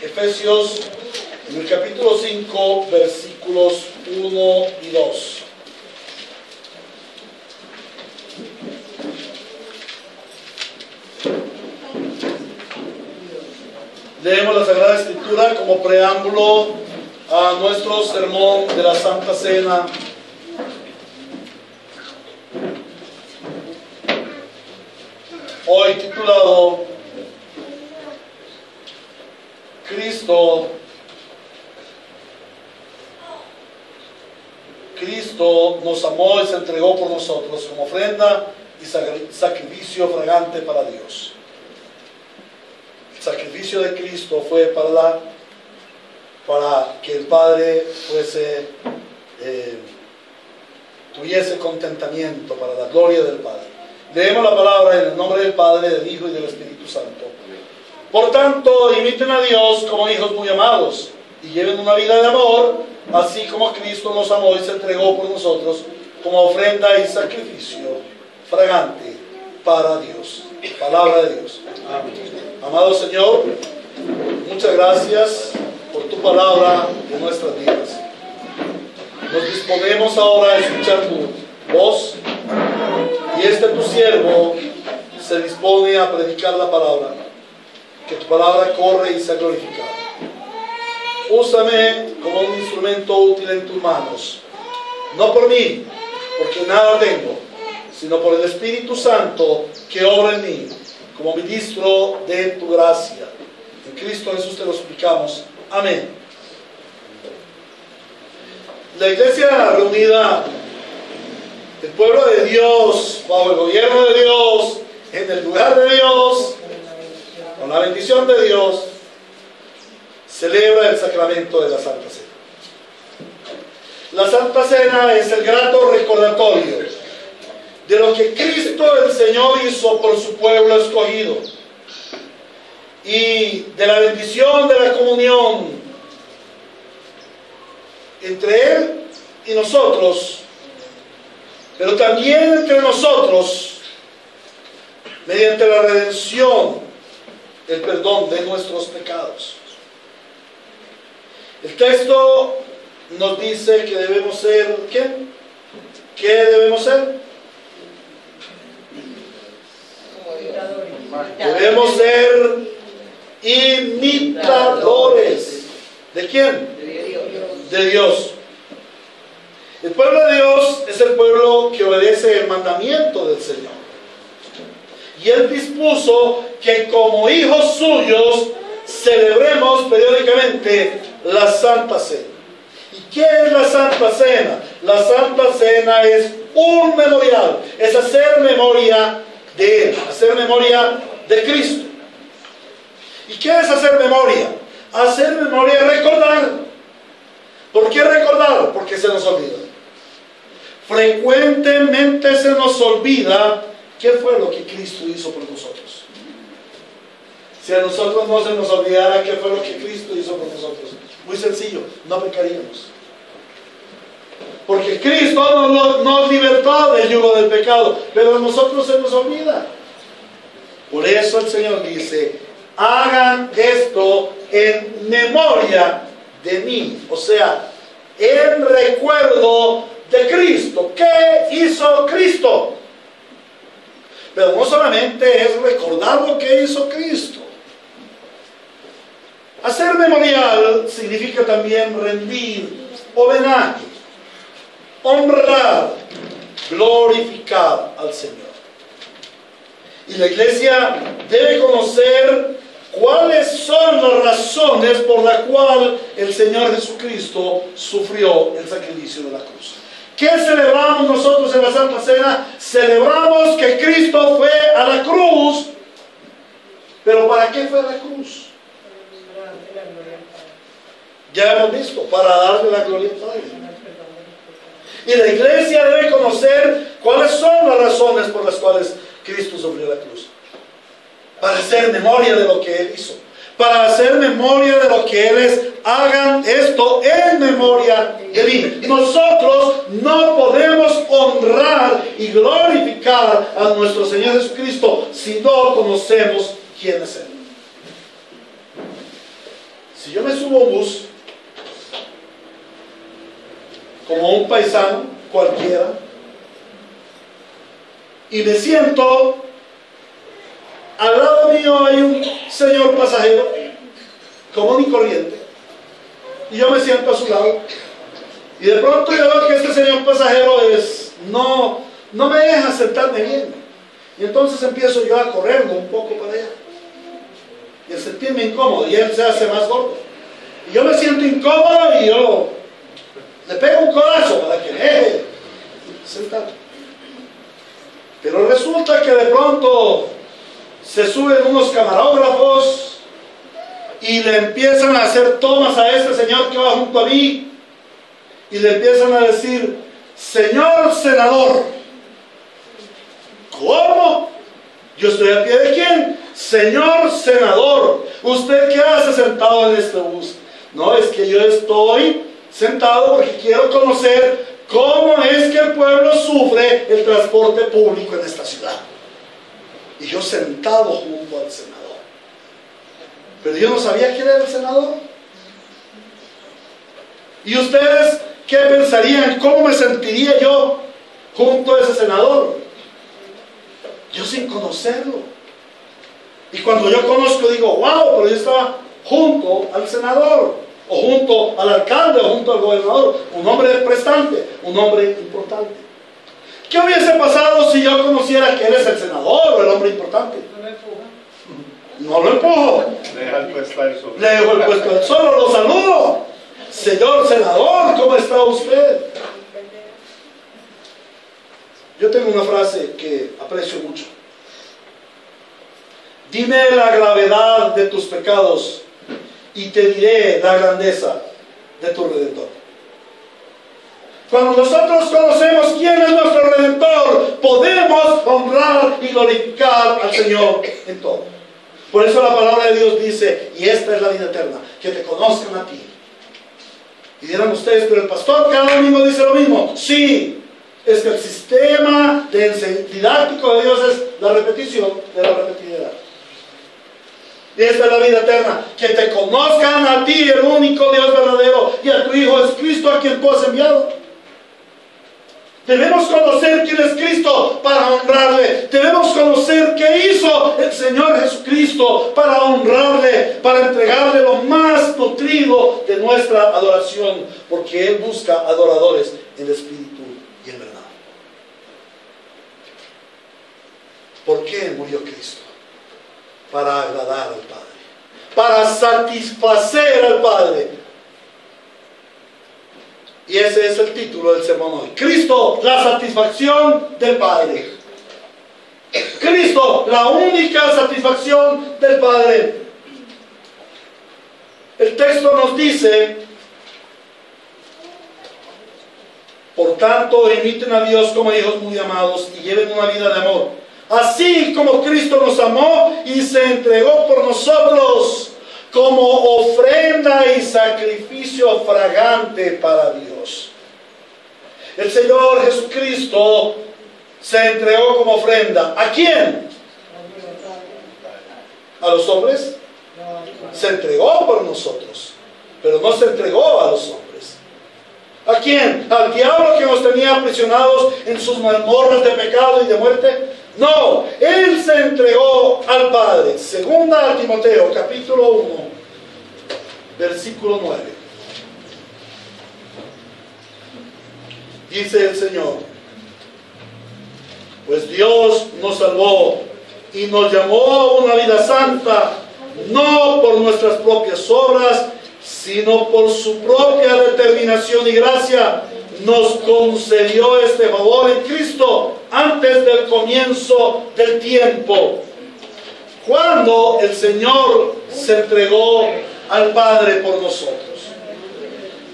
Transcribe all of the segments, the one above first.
Efesios, en el capítulo 5, versículos 1 y 2. Leemos la Sagrada Escritura como preámbulo a nuestro sermón de la Santa Cena. Hoy titulado Cristo nos amó y se entregó por nosotros como ofrenda y sacrificio fragante para Dios. El sacrificio de Cristo fue para que el Padre tuviese contentamiento, para la gloria del Padre. Leemos la palabra en el nombre del Padre, del Hijo y del Espíritu Santo. Por tanto, imiten a Dios como hijos muy amados y lleven una vida de amor, así como Cristo nos amó y se entregó por nosotros como ofrenda y sacrificio fragante para Dios. Palabra de Dios. Amén. Amado Señor, muchas gracias por tu palabra en nuestras vidas. Nos disponemos ahora a escuchar tu voz y tu siervo se dispone a predicar la palabra. Que tu palabra corre y sea glorificada. Úsame como un instrumento útil en tus manos, no por mí, porque nada tengo, sino por el Espíritu Santo que obra en mí, como ministro de tu gracia. En Cristo Jesús te lo suplicamos. Amén. La iglesia reunida, el pueblo de Dios, bajo el gobierno de Dios, en el lugar de Dios, con la bendición de Dios, celebra el sacramento de la Santa Cena. La Santa Cena es el grato recordatorio de lo que Cristo el Señor hizo por su pueblo escogido y de la bendición de la comunión entre Él y nosotros, pero también entre nosotros mediante la redención, el perdón de nuestros pecados. El texto nos dice que debemos ser, ¿qué? ¿Qué debemos ser? Debemos ser imitadores. ¿De quién? De Dios. El pueblo de Dios es el pueblo que obedece el mandamiento del Señor. Y Él dispuso que como hijos suyos celebremos periódicamente la Santa Cena. ¿Y qué es la Santa Cena? La Santa Cena es un memorial, es hacer memoria de Él, hacer memoria de Cristo. ¿Y qué es hacer memoria? Hacer memoria es recordar. ¿Por qué recordar? Porque se nos olvida. Frecuentemente se nos olvida qué fue lo que Cristo hizo por nosotros. Si a nosotros no se nos olvidara qué fue lo que Cristo hizo por nosotros, muy sencillo, no pecaríamos. Porque Cristo nos libertó del yugo del pecado, pero a nosotros se nos olvida. Por eso el Señor dice: hagan esto en memoria de mí. O sea, en recuerdo de Cristo. ¿Qué hizo Cristo? Pero no solamente es recordar lo que hizo Cristo. Hacer memorial significa también rendir homenaje, honrar, glorificar al Señor. Y la iglesia debe conocer cuáles son las razones por las cuales el Señor Jesucristo sufrió el sacrificio de la cruz. ¿Qué celebramos nosotros en la Santa Cena? Celebramos que Cristo fue a la cruz. ¿Pero para qué fue a la cruz? Ya hemos visto, para darle la gloria al Padre. Y la iglesia debe conocer cuáles son las razones por las cuales Cristo sufrió la cruz. Para hacer memoria de lo que Él hizo. Para hacer memoria de lo que Él es. Hagan esto en memoria de mí. Nosotros no podemos honrar y glorificar a nuestro Señor Jesucristo si no conocemos quién es Él. Si yo me subo a un bus, como un paisano cualquiera, y me siento, al lado mío hay un señor pasajero, común y corriente, y yo me siento a su lado, y de pronto yo veo que este señor pasajero no me deja sentarme bien, y entonces empiezo yo a correrlo un poco para allá, y a sentirme incómodo, y él se hace más gordo, y yo me siento incómodo, y yo le pego un codazo para que me deje sentar. Pero resulta que de pronto se suben unos camarógrafos y le empiezan a hacer tomas a este señor que va junto a mí, y le empiezan a decir: señor senador. ¿Cómo? ¿Yo estoy a pie de quién? Señor senador, ¿usted qué hace sentado en este bus? No, es que yo estoy sentado porque quiero conocer cómo es que el pueblo sufre el transporte público en esta ciudad. Y yo sentado junto al senador. Pero yo no sabía quién era el senador. ¿Y ustedes qué pensarían? ¿Cómo me sentiría yo junto a ese senador? Yo sin conocerlo. Y cuando yo conozco digo: wow, pero yo estaba junto al senador, o junto al alcalde, o junto al gobernador, un hombre prestante, un hombre importante. ¿Qué hubiese pasado si yo conociera que él es el senador o el hombre importante? No lo empujo. Le dejo el puesto a él solo. Le dejo el puesto a él solo, lo saludo. Señor senador, ¿cómo está usted? Yo tengo una frase que aprecio mucho. Dime la gravedad de tus pecados y te diré la grandeza de tu Redentor. Cuando nosotros conocemos quién es nuestro Redentor, podemos honrar y glorificar al Señor en todo. Por eso la palabra de Dios dice: y esta es la vida eterna, que te conozcan a ti. Y dirán ustedes: pero el pastor cada domingo dice lo mismo. Sí, es que el sistema didáctico de Dios es la repetición de la repetidera. Y esta es la vida eterna, que te conozcan a ti, el único Dios verdadero, y a tu Hijo es Cristo, a quien tú has enviado. Debemos conocer quién es Cristo para honrarle. Debemos conocer qué hizo el Señor Jesucristo para honrarle, para entregarle lo más nutrido de nuestra adoración, porque Él busca adoradores en espíritu y en verdad. ¿Por qué murió Cristo? Para agradar al Padre, para satisfacer al Padre. Y ese es el título del sermón hoy. Cristo, la satisfacción del Padre. Cristo, la única satisfacción del Padre. El texto nos dice: por tanto, imiten a Dios como hijos muy amados y lleven una vida de amor, así como Cristo nos amó y se entregó por nosotros como ofrenda y sacrificio fragante para Dios. El Señor Jesucristo se entregó como ofrenda. ¿A quién? ¿A los hombres? Se entregó por nosotros, pero no se entregó a los hombres. ¿A quién? ¿Al diablo que nos tenía aprisionados en sus mazmorras de pecado y de muerte? No, Él se entregó al Padre. Segunda a Timoteo, capítulo 1, versículo 9. Dice el Señor: pues Dios nos salvó y nos llamó a una vida santa, no por nuestras propias obras, sino por su propia determinación y gracia. Nos concedió este favor en Cristo antes del comienzo del tiempo, cuando el Señor se entregó al Padre por nosotros.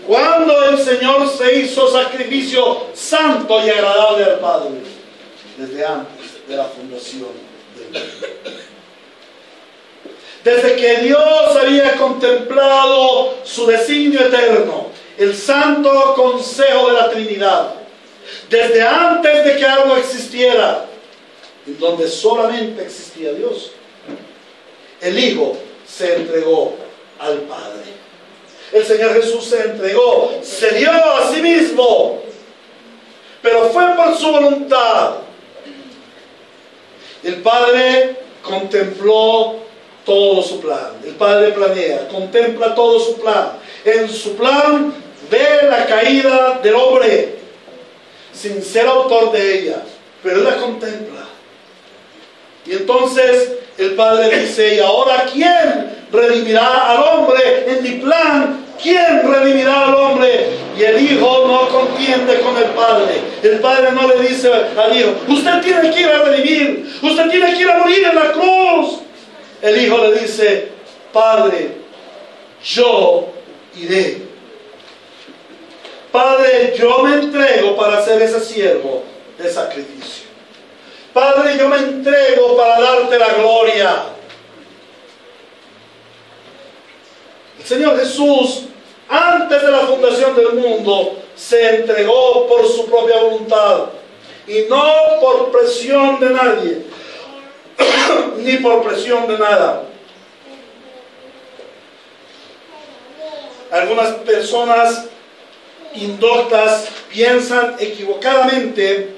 Cuando el Señor se hizo sacrificio santo y agradable al Padre, desde antes de la fundación del mundo. Desde que Dios había contemplado su designio eterno, el santo consejo de la Trinidad, desde antes de que algo existiera, en donde solamente existía Dios, el Hijo se entregó al Padre. El Señor Jesús se entregó, se dio a sí mismo, pero fue por su voluntad. El Padre contempló todo su plan. El Padre planea, contempla todo su plan. En su plan ve la caída del hombre, sin ser autor de ella, pero Él la contempla. Y entonces el Padre dice: ¿y ahora quién redimirá al hombre en mi plan? ¿Quién redimirá al hombre? Y el Hijo no contiende con el Padre. El Padre no le dice al Hijo: usted tiene que ir a redimir, usted tiene que ir a morir en la cruz. El Hijo le dice: Padre, yo iré. Padre, yo me entrego para ser ese siervo de sacrificio. Padre, yo me entrego para darte la gloria. El Señor Jesús, antes de la fundación del mundo, se entregó por su propia voluntad y no por presión de nadie, ni por presión de nada. Algunas personas indoctas piensan equivocadamente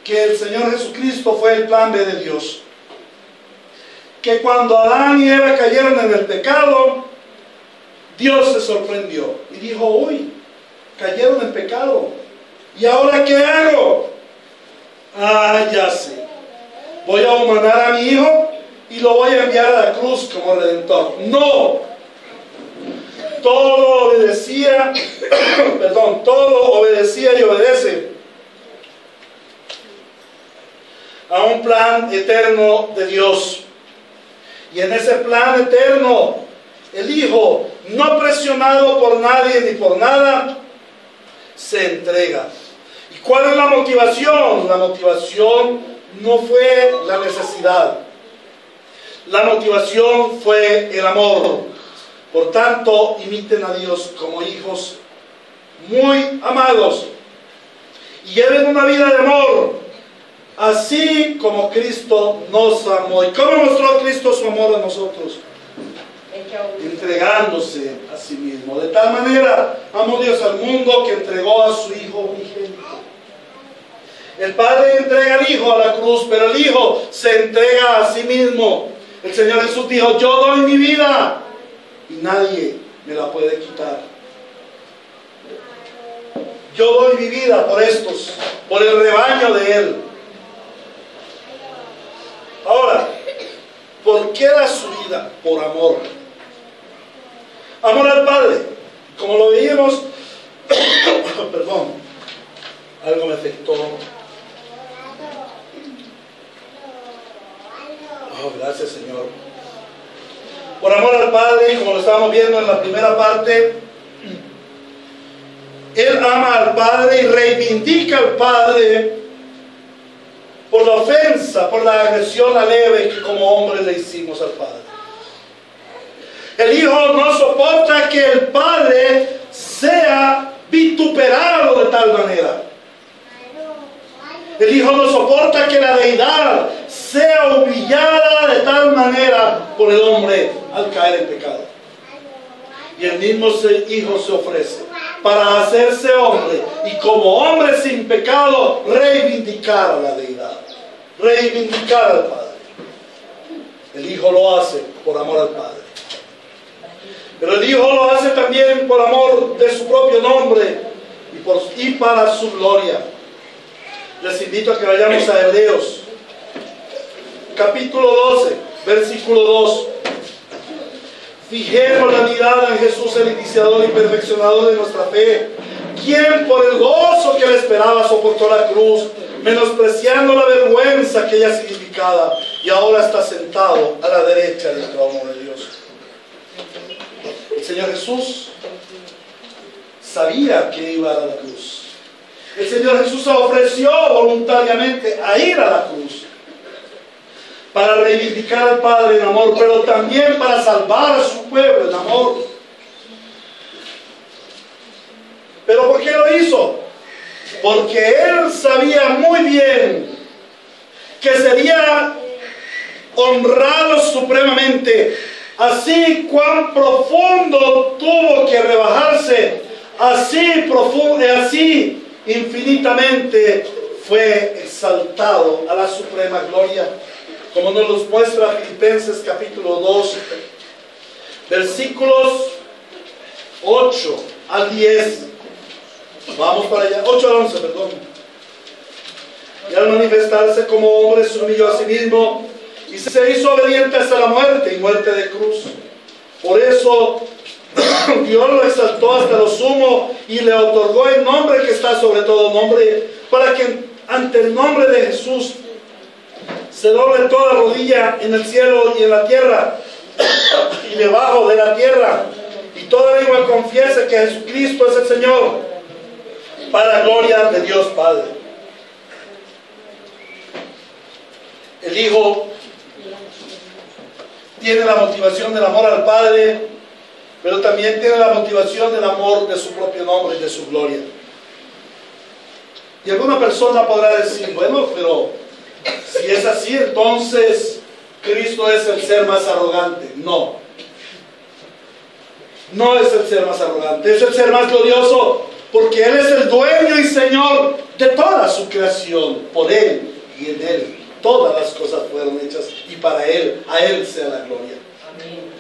que el Señor Jesucristo fue el plan B de Dios. Que cuando Adán y Eva cayeron en el pecado, Dios se sorprendió y dijo: uy, cayeron en pecado, ¿y ahora qué hago? Ah, ya sé, voy a humanar a mi hijo y lo voy a enviar a la cruz como redentor. No, todo obedecía, todo obedecía y obedece a un plan eterno de Dios. Y en ese plan eterno, el Hijo, no presionado por nadie ni por nada, se entrega. ¿Y cuál es la motivación? La motivación no fue la necesidad. La motivación fue el amor. Por tanto, imiten a Dios como hijos muy amados y lleven una vida de amor, así como Cristo nos amó. ¿Y cómo mostró Cristo su amor a nosotros? Entregándose a sí mismo. De tal manera amó Dios al mundo que entregó a su Hijo unigénito. El Padre entrega al Hijo a la cruz, pero el Hijo se entrega a sí mismo. El Señor Jesús dijo: yo doy mi vida y nadie me la puede quitar. Yo doy mi vida por estos, por el rebaño de Él. Ahora, ¿por qué da su vida? Por amor. Amor al Padre. Como lo veíamos, perdón, algo me afectó. Oh, gracias, Señor. Por amor al Padre, como lo estábamos viendo en la primera parte, Él ama al Padre y reivindica al Padre por la ofensa, por la agresión leve que como hombres le hicimos al Padre. El Hijo no soporta que el Padre sea vituperado de tal manera. El Hijo no soporta que la deidad sea humillada de tal manera por el hombre al caer en pecado. Y el mismo Hijo se ofrece para hacerse hombre y como hombre sin pecado reivindicar a la deidad, reivindicar al Padre. El Hijo lo hace por amor al Padre, pero el Hijo lo hace también por amor de su propio nombre y para su gloria. Les invito a que vayamos a Hebreos capítulo 12, versículo 2. Fijemos la mirada en Jesús, el iniciador y perfeccionador de nuestra fe, quien por el gozo que le esperaba soportó la cruz, menospreciando la vergüenza que ella significaba, y ahora está sentado a la derecha del trono de Dios. El Señor Jesús sabía que iba a la cruz. El Señor Jesús se ofreció voluntariamente a ir a la cruz para reivindicar al Padre en amor, pero también para salvar a su pueblo en amor. ¿Pero por qué lo hizo? Porque Él sabía muy bien que sería honrado supremamente Así cuán profundo tuvo que rebajarse, así profundo, así infinitamente fue exaltado a la suprema gloria, como nos los muestra Filipenses capítulo 2, versículos 8 al 10. Vamos para allá, 8 al 11, perdón. Y al manifestarse como hombre se humilló a sí mismo y se hizo obediente hasta la muerte y muerte de cruz. Por eso Dios lo exaltó hasta lo sumo y le otorgó el nombre que está sobre todo nombre, para que ante el nombre de Jesús se doble toda rodilla en el cielo y en la tierra y debajo de la tierra, y toda lengua confiese que Jesucristo es el Señor, para gloria de Dios Padre. El Hijo tiene la motivación del amor al Padre, pero también tiene la motivación del amor de su propio nombre y de su gloria. Y alguna persona podrá decir, bueno, pero si es así, entonces Cristo es el ser más arrogante. No, no es el ser más arrogante, es el ser más glorioso, porque Él es el dueño y Señor de toda su creación. Por Él y en Él todas las cosas fueron hechas, y para Él, a Él sea la gloria. Amén.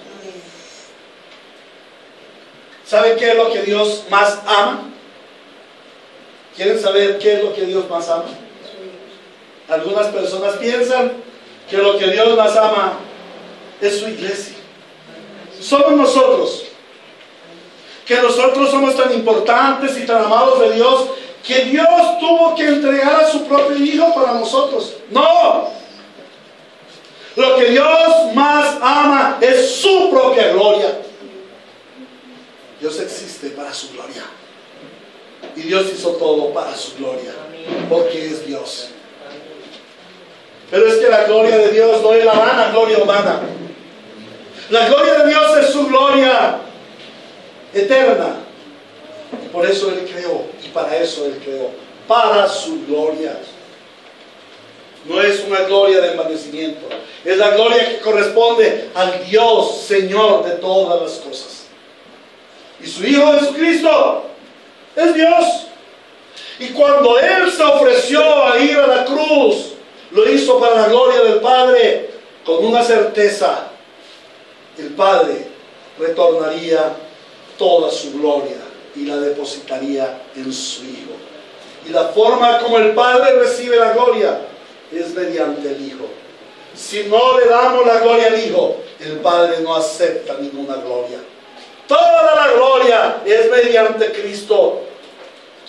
¿Saben qué es lo que Dios más ama? ¿Quieren saber qué es lo que Dios más ama? Algunas personas piensan que lo que Dios más ama es su iglesia. Somos nosotros. Que nosotros somos tan importantes y tan amados de Dios, que Dios tuvo que entregar a su propio Hijo para nosotros. ¡No! Lo que Dios más ama es su propia gloria. Dios existe para su gloria. Y Dios hizo todo para su gloria, porque es Dios. Pero es que la gloria de Dios no es la vana gloria humana. La gloria de Dios es su gloria eterna. Y por eso Él creó, y para eso Él creó, para su gloria. No es una gloria de envanecimiento, es la gloria que corresponde al Dios, Señor de todas las cosas. Y su Hijo Jesucristo es Dios. Y cuando Él se ofreció a ir a la cruz, lo hizo para la gloria del Padre, con una certeza: el Padre retornaría toda su gloria y la depositaría en su Hijo. Y la forma como el Padre recibe la gloria es mediante el Hijo. Si no le damos la gloria al Hijo, el Padre no acepta ninguna gloria. Toda la gloria es mediante Cristo,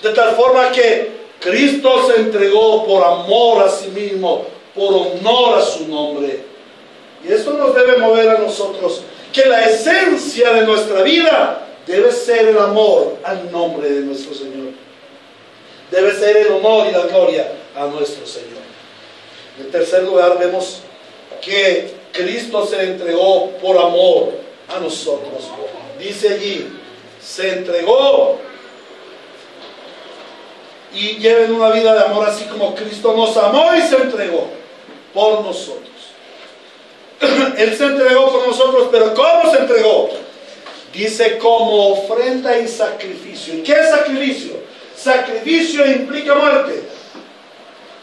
de tal forma que Cristo se entregó por amor a sí mismo, por honor a su nombre. Y esto nos debe mover a nosotros, que la esencia de nuestra vida debe ser el amor al nombre de nuestro Señor. Debe ser el honor y la gloria a nuestro Señor. En tercer lugar, vemos que Cristo se entregó por amor a nosotros. Dice allí, se entregó. Y lleven una vida de amor así como Cristo nos amó y se entregó por nosotros. Él se entregó por nosotros, pero ¿cómo se entregó? Dice, como ofrenda y sacrificio. ¿Y qué es sacrificio? Sacrificio implica muerte.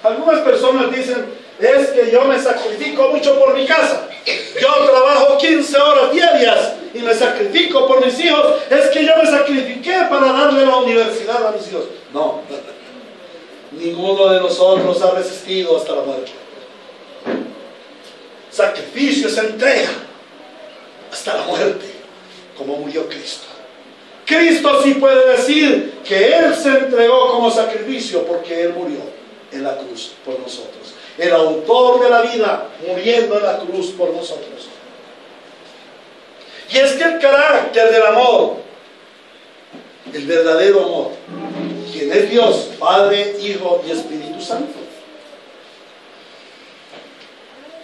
Algunas personas dicen, es que yo me sacrifico mucho por mi casa. Yo trabajo 15 horas diarias y me sacrifico por mis hijos. Es que yo me sacrifiqué para darle la universidad a mis hijos. No, ninguno de nosotros ha resistido hasta la muerte. Sacrificio es entrega hasta la muerte, como murió Cristo. Cristo sí puede decir que Él se entregó como sacrificio, porque Él murió en la cruz por nosotros. El autor de la vida muriendo en la cruz por nosotros. Y es que el carácter del amor, el verdadero amor, quien es Dios, Padre, Hijo y Espíritu Santo.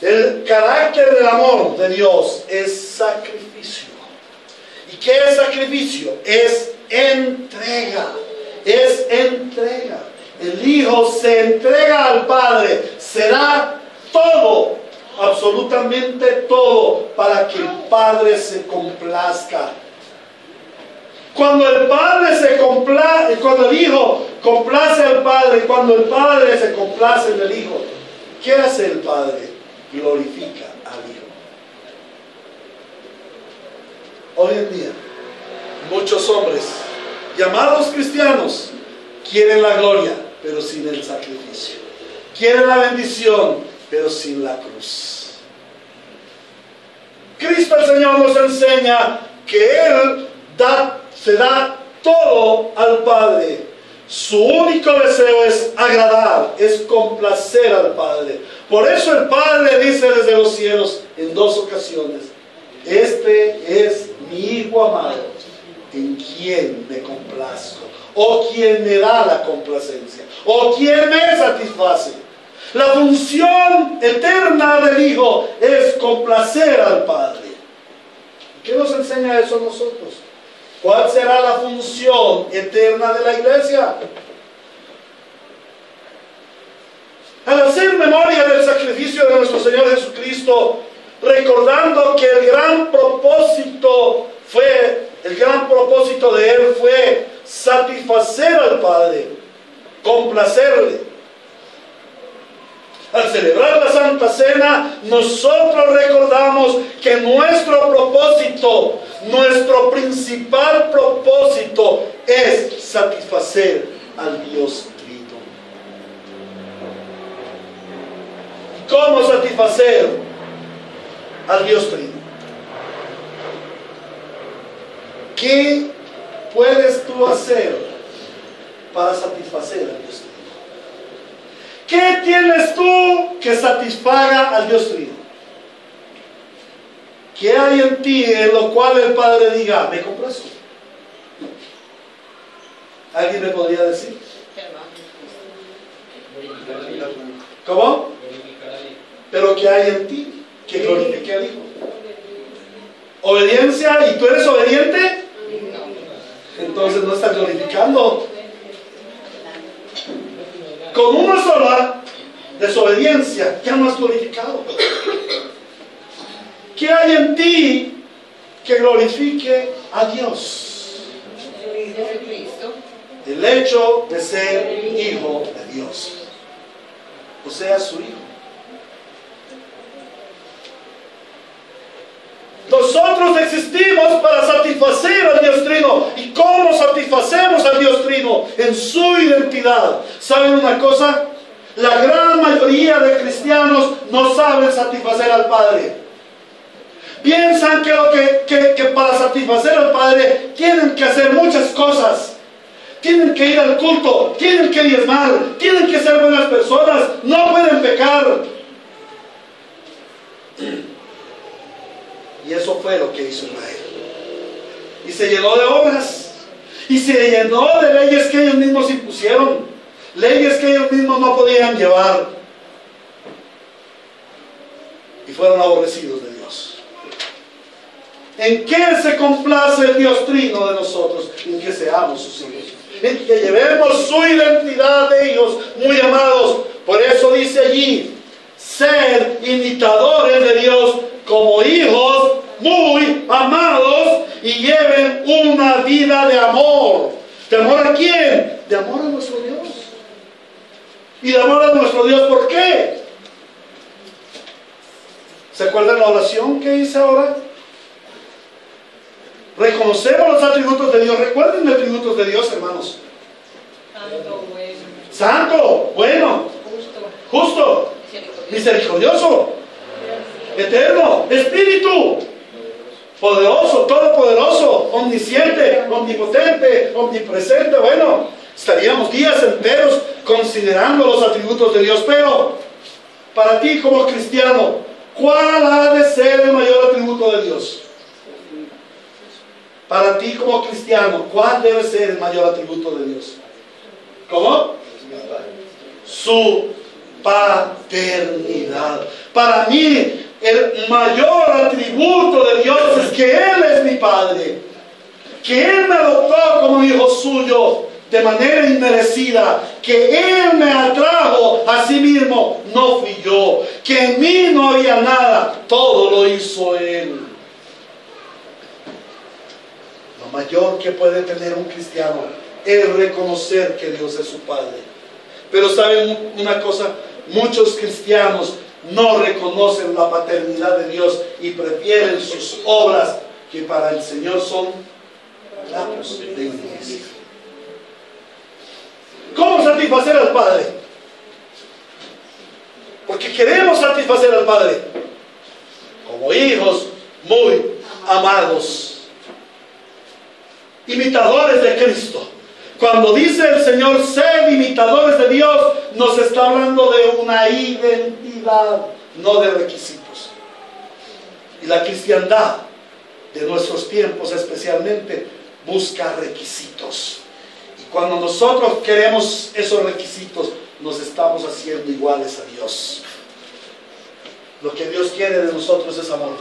El carácter del amor de Dios es sacrificio. ¿Y qué es sacrificio? Es entrega. Es entrega. El Hijo se entrega al Padre, se da todo absolutamente todo para que el Padre se complazca. Cuando el Padre se complace, cuando el Hijo complace al Padre, cuando el Padre se complace en el Hijo, ¿qué hace el Padre? Glorifica al Hijo. Hoy en día, muchos hombres llamados cristianos quieren la gloria, pero sin el sacrificio. Quieren la bendición, pero sin la cruz. Cristo el Señor nos enseña que Él se da todo al Padre. Su único deseo es agradar, es complacer al Padre. Por eso el Padre dice desde los cielos en 2 ocasiones: este es mi Hijo amado, en quien me complazco, o quien me da la complacencia, o quien me satisface. La función eterna del Hijo es complacer al Padre. ¿Qué nos enseña eso a nosotros? ¿Cuál será la función eterna de la iglesia? Al hacer memoria del sacrificio de nuestro Señor Jesucristo, recordando que el gran propósito de Él fue satisfacer al Padre, complacerle. Al celebrar la Santa Cena, nosotros recordamos que nuestro principal propósito es satisfacer al Dios Trino. ¿Cómo satisfacer al Dios Trino? ¿Qué puedes tú hacer para satisfacer al Dios Trino? ¿Qué tienes tú que satisfaga al Dios Trino? ¿Qué hay en ti en lo cual el Padre diga, me complazco? ¿Alguien me podría decir? ¿Cómo? ¿Pero qué hay en ti que glorifique al Hijo? ¿Obediencia? ¿Y tú eres obediente? Entonces no estás glorificando. Con una sola desobediencia ya no has glorificado. ¿Qué hay en ti que glorifique a Dios? El hecho de ser hijo de Dios, o sea, su hijo. Nosotros existimos para satisfacer al Dios Trino. ¿Y cómo satisfacemos al Dios Trino? En su identidad. ¿Saben una cosa? La gran mayoría de cristianos no saben satisfacer al Padre. Piensan que para satisfacer al Padre tienen que hacer muchas cosas. Tienen que ir al culto, tienen que diezmar, tienen que ser buenas personas, no pueden pecar. Y eso fue lo que hizo Israel. Y se llenó de obras. Y se llenó de leyes que ellos mismos impusieron. Leyes que ellos mismos no podían llevar. Y fueron aborrecidos de Dios. ¿En qué se complace el Dios Trino de nosotros? En que seamos sus hijos. En que llevemos su identidad de hijos muy amados. Por eso dice allí: ser imitadores de Dios como hijos muy amados, y lleven una vida de amor. ¿De amor a quién? De amor a nuestro Dios. ¿Y de amor a nuestro Dios por qué? ¿Se acuerdan la oración que hice ahora? Reconocemos los atributos de Dios. Recuerden los atributos de Dios, hermanos. Santo, bueno. Santo, bueno, justo, misericordioso, eterno, espíritu, poderoso, todopoderoso, omnisciente, omnipotente, omnipresente. Bueno, estaríamos días enteros considerando los atributos de Dios. Pero para ti como cristiano, ¿cuál ha de ser el mayor atributo de Dios? Para ti como cristiano, ¿cuál debe ser el mayor atributo de Dios? ¿Cómo? Su paternidad. Para mí, el mayor atributo de Dios es que Él es mi Padre, que Él me adoptó como hijo suyo, de manera inmerecida, que Él me atrajo a sí mismo, no fui yo, que en mí no había nada, todo lo hizo Él. Lo mayor que puede tener un cristiano es reconocer que Dios es su Padre. Pero ¿saben una cosa? Muchos cristianos no reconocen la paternidad de Dios y prefieren sus obras, que para el Señor son trapos de inmundicia. ¿Cómo satisfacer al Padre? Porque queremos satisfacer al Padre como hijos muy amados, imitadores de Cristo. Cuando dice el Señor, sed imitadores de Dios, nos está hablando de una identidad, no de requisitos. Y la cristiandad de nuestros tiempos especialmente busca requisitos. Y cuando nosotros queremos esos requisitos, nos estamos haciendo iguales a Dios. Lo que Dios quiere de nosotros es amor,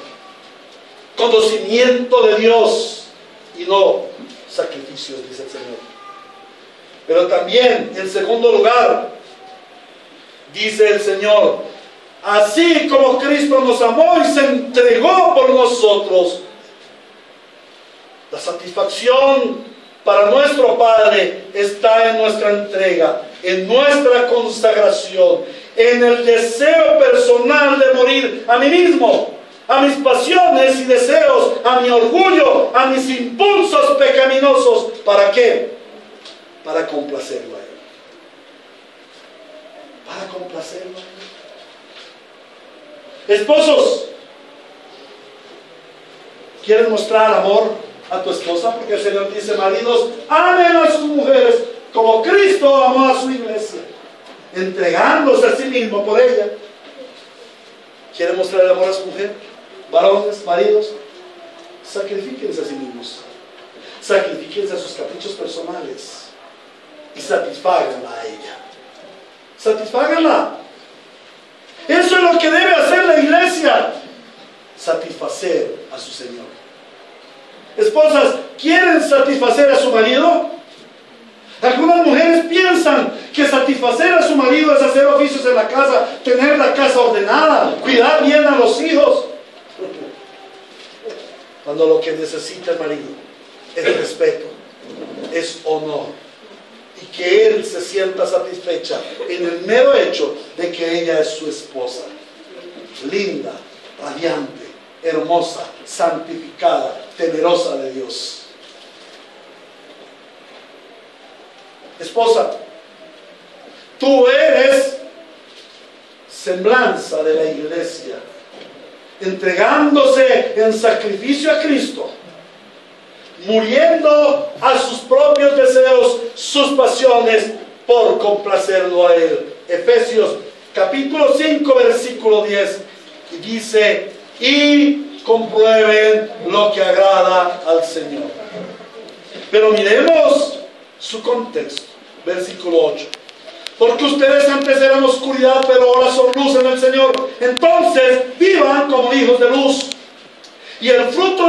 conocimiento de Dios y no sacrificios, dice el Señor. Pero también, en segundo lugar, dice el Señor, así como Cristo nos amó y se entregó por nosotros. La satisfacción para nuestro Padre está en nuestra entrega, en nuestra consagración, en el deseo personal de morir a mí mismo, a mis pasiones y deseos, a mi orgullo, a mis impulsos pecaminosos. ¿Para qué? Para complacerlo a Él. Para complacerlo a Él. Esposos, ¿quieres mostrar amor a tu esposa? Porque el Señor dice, maridos, amen a sus mujeres como Cristo amó a su iglesia, entregándose a sí mismo por ella. ¿Quieres mostrar el amor a su mujer? Varones, maridos, sacrifíquense a sí mismos, sacrifíquense a sus caprichos personales y satisfáganla a ella. Satisfáganla. Eso es lo que debe hacer la iglesia, satisfacer a su Señor. Esposas, ¿quieren satisfacer a su marido? Algunas mujeres piensan que satisfacer a su marido es hacer oficios en la casa, tener la casa ordenada, cuidar bien a los hijos. Cuando lo que necesita el marido es respeto, es honor, y que él se sienta satisfecha en el mero hecho de que ella es su esposa, linda, radiante, hermosa, santificada, temerosa de Dios. Esposa, tú eres semblanza de la iglesia, entregándose en sacrificio a Cristo, muriendo a sus propios deseos, sus pasiones, por complacerlo a Él. Efesios capítulo 5 versículo 10, y dice, y comprueben lo que agrada al Señor. Pero miremos su contexto, versículo 8. Porque ustedes antes eran oscuridad, pero ahora son luz en el Señor. Entonces vivan como hijos de luz. Y el fruto de